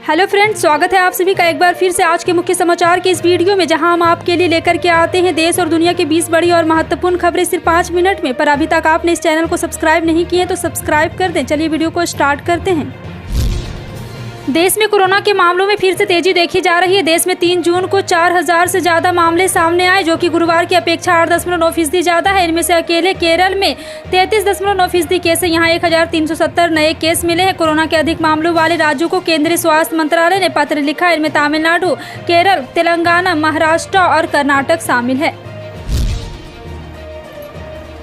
Hello friends, स्वागत है आप सभी का एक बार फिर से आज के मुख्य समाचार के इस वीडियो में, जहां हम आपके लिए लेकर के आते हैं देश और दुनिया की 20 बड़ी और महत्वपूर्ण खबरें सिर्फ 5 मिनट में। पर अभी तक आपने इस चैनल को सब्सक्राइब नहीं किए तो सब्सक्राइब कर दें। चलिए वीडियो को स्टार्ट करते हैं। देश में कोरोना के मामलों में फिर से तेजी देखी जा रही है। देश में 3 जून को 4000 से ज़्यादा मामले सामने आए, जो कि गुरुवार की अपेक्षा 8.9% ज़्यादा है। इनमें से अकेले केरल में 33.9% केस है। यहाँ 1370 नए केस मिले हैं। कोरोना के अधिक मामलों वाले राज्यों को केंद्रीय स्वास्थ्य मंत्रालय ने पत्र लिखा है। इनमें तमिलनाडु, केरल, तेलंगाना, महाराष्ट्र और कर्नाटक शामिल है।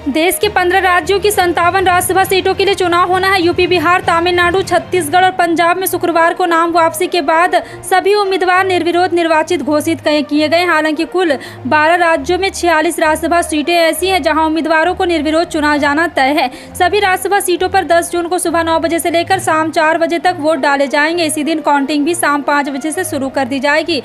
देश के 15 राज्यों की 57 राज्यसभा सीटों के लिए चुनाव होना है। यूपी, बिहार, तमिलनाडु, छत्तीसगढ़ और पंजाब में शुक्रवार को नाम वापसी के बाद सभी उम्मीदवार निर्विरोध निर्वाचित घोषित किए गए। हालांकि कुल 12 राज्यों में 46 राज्यसभा सीटें ऐसी हैं जहां उम्मीदवारों को निर्विरोध चुना जाना तय है। सभी राज्यसभा सीटों पर 10 जून को सुबह 9 बजे से लेकर शाम 4 बजे तक वोट डाले जाएंगे। इसी दिन काउंटिंग भी शाम 5 बजे से शुरू कर दी जाएगी।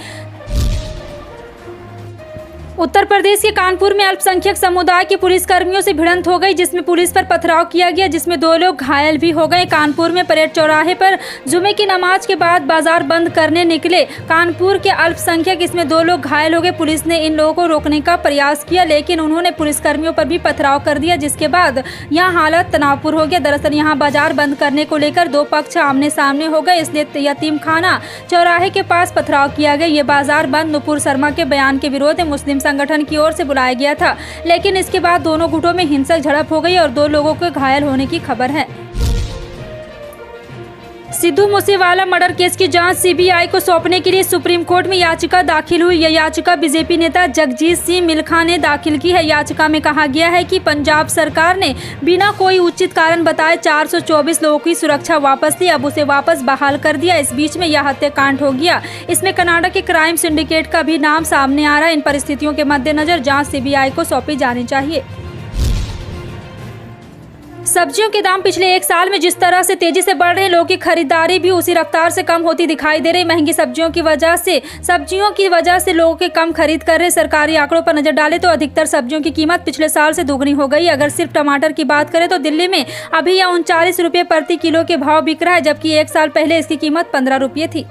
उत्तर प्रदेश के कानपुर में अल्पसंख्यक समुदाय के पुलिसकर्मियों से भिड़ंत हो गई, जिसमें पुलिस पर पथराव किया गया, जिसमें 2 लोग घायल भी हो गए। कानपुर में परेड चौराहे पर जुमे की नमाज के बाद बाजार बंद करने निकले कानपुर के अल्पसंख्यक, इसमें 2 लोग घायल हो गए। पुलिस ने इन लोगों को रोकने का प्रयास किया, लेकिन उन्होंने पुलिसकर्मियों पर भी पथराव कर दिया, जिसके बाद यहाँ हालत तनावपूर्ण हो गया। दरअसल यहाँ बाजार बंद करने को लेकर 2 पक्ष आमने सामने हो गए, इसलिए यतीमखाना चौराहे के पास पथराव किया गया। ये बाजार बंद नुपुर शर्मा के बयान के विरोध में मुस्लिम संगठन की ओर से बुलाया गया था, लेकिन इसके बाद दोनों गुटों में हिंसक झड़प हो गई और 2 लोगों के घायल होने की खबर है। सिद्धू मूसेवाला मर्डर केस की जांच सीबीआई को सौंपने के लिए सुप्रीम कोर्ट में याचिका दाखिल हुई। यह याचिका बीजेपी नेता जगजीत सिंह मिल्खा ने दाखिल की है। याचिका में कहा गया है कि पंजाब सरकार ने बिना कोई उचित कारण बताए 424 लोगों की सुरक्षा वापस ली, अब उसे वापस बहाल कर दिया। इस बीच में यह हत्याकांड हो गया। इसमें कनाडा के क्राइम सिंडिकेट का भी नाम सामने आ रहा है। इन परिस्थितियों के मद्देनजर जांच सीबीआई को सौंपी जानी चाहिए। सब्जियों के दाम पिछले 1 साल में जिस तरह से तेजी से बढ़ रहे हैं, लोगों की खरीदारी भी उसी रफ्तार से कम होती दिखाई दे रही। महंगी सब्जियों की वजह से लोगों के कम खरीद कर रहे। सरकारी आंकड़ों पर नजर डालें तो अधिकतर सब्जियों की कीमत पिछले साल से दोगुनी हो गई। अगर सिर्फ टमाटर की बात करें तो दिल्ली में अभी यह 39 रुपये प्रति किलो के भाव बिक रहा है, जबकि 1 साल पहले इसकी कीमत 15 रुपये थी।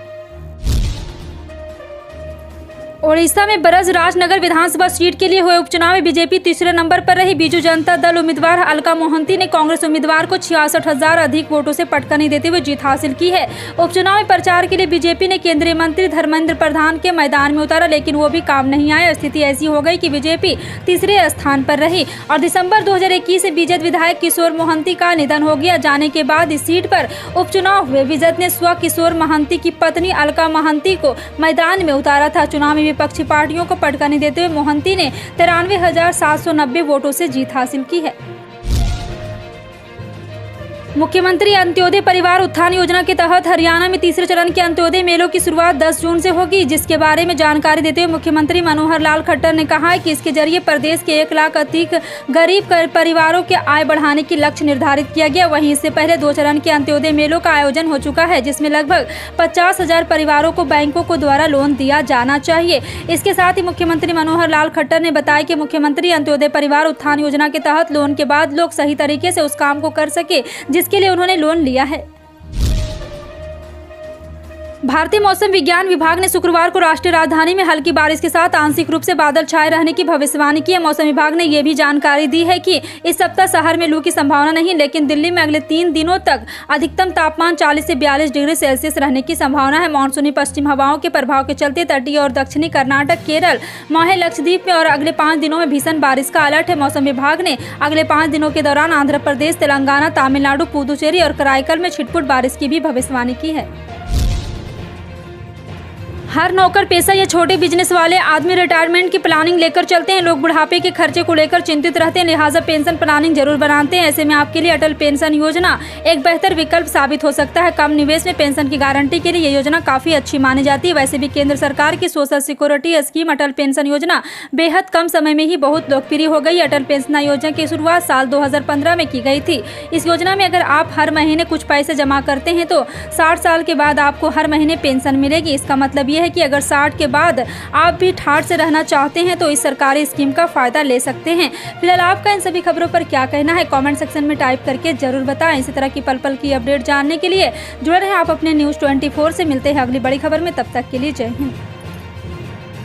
ओडिशा में बरज राजनगर विधानसभा सीट के लिए हुए उपचुनाव में बीजेपी तीसरे नंबर पर रही। बीजू जनता दल उम्मीदवार अलका मोहंती ने कांग्रेस उम्मीदवार को 66,000 अधिक वोटों से पटकनी देते हुए जीत हासिल की है। उपचुनाव में प्रचार के लिए बीजेपी ने केंद्रीय मंत्री धर्मेंद्र प्रधान के मैदान में उतारा, लेकिन वो भी काम नहीं आया। स्थिति ऐसी हो गई कि बीजेपी तीसरे स्थान पर रही और दिसंबर 2021 से बीजेपी विधायक किशोर मोहंती का निधन हो गया। जाने के बाद इस सीट पर उपचुनाव हुए। बीजेपी ने स्व किशोर मोहंती की पत्नी अलका मोहंती को मैदान में उतारा था। चुनाव में विपक्षी पार्टियों को पटकनी देते हुए मोहंती ने 93,790 वोटों से जीत हासिल की है। मुख्यमंत्री अंत्योदय परिवार उत्थान योजना के तहत हरियाणा में तीसरे चरण के अंत्योदय मेलों की शुरुआत 10 जून से होगी, जिसके बारे में जानकारी देते हुए मुख्यमंत्री मनोहर लाल खट्टर ने कहा है कि इसके जरिए प्रदेश के 1 लाख अधिक गरीब परिवारों के आय बढ़ाने की लक्ष्य निर्धारित किया गया। वहीं इससे पहले 2 चरण के अंत्योदय मेलों का आयोजन हो चुका है, जिसमें लगभग 50,000 परिवारों को बैंकों को द्वारा लोन दिया जाना चाहिए। इसके साथ ही मुख्यमंत्री मनोहर लाल खट्टर ने बताया कि मुख्यमंत्री अंत्योदय परिवार उत्थान योजना के तहत लोन के बाद लोग सही तरीके से उस काम को कर सके जिसके लिए उन्होंने लोन लिया है। भारतीय मौसम विज्ञान विभाग ने शुक्रवार को राष्ट्रीय राजधानी में हल्की बारिश के साथ आंशिक रूप से बादल छाए रहने की भविष्यवाणी की है। मौसम विभाग ने यह भी जानकारी दी है कि इस सप्ताह शहर में लू की संभावना नहीं, लेकिन दिल्ली में अगले 3 दिनों तक अधिकतम तापमान 40 से 42 डिग्री सेल्सियस रहने की संभावना है। मानसूनी पश्चिम हवाओं के प्रभाव के चलते तटीय और दक्षिणी कर्नाटक, केरल, माहे, लक्षद्वीप में और अगले 5 दिनों में भीषण बारिश का अलर्ट है। मौसम विभाग ने अगले 5 दिनों के दौरान आंध्र प्रदेश, तेलंगाना, तमिलनाडु, पुदुचेरी और कराईकल में छिटपुट बारिश की भी भविष्यवाणी की है। हर नौकर पेशा या छोटे बिजनेस वाले आदमी रिटायरमेंट की प्लानिंग लेकर चलते हैं। लोग बुढ़ापे के खर्चे को लेकर चिंतित रहते हैं, लिहाजा पेंशन प्लानिंग जरूर बनाते हैं। ऐसे में आपके लिए अटल पेंशन योजना एक बेहतर विकल्प साबित हो सकता है। कम निवेश में पेंशन की गारंटी के लिए ये योजना काफी अच्छी मानी जाती है। वैसे भी केंद्र सरकार की सोशल सिक्योरिटी स्कीम अटल पेंशन योजना बेहद कम समय में ही बहुत लोकप्रिय हो गई। अटल पेंशन योजना की शुरुआत साल 2015 में की गई थी। इस योजना में अगर आप हर महीने कुछ पैसे जमा करते हैं तो 60 साल के बाद आपको हर महीने पेंशन मिलेगी। इसका मतलब ये है कि अगर 60 के बाद आप भी ठाठ से रहना चाहते हैं तो इस सरकारी स्कीम का फ़ायदा ले सकते हैं। फिलहाल आपका इन सभी खबरों पर क्या कहना है, कमेंट सेक्शन में टाइप करके ज़रूर बताएं। इसी तरह की पल पल की अपडेट जानने के लिए जुड़े रहें आप अपने न्यूज़ 24 से। मिलते हैं अगली बड़ी खबर में, तब तक के लिए जय हिंद।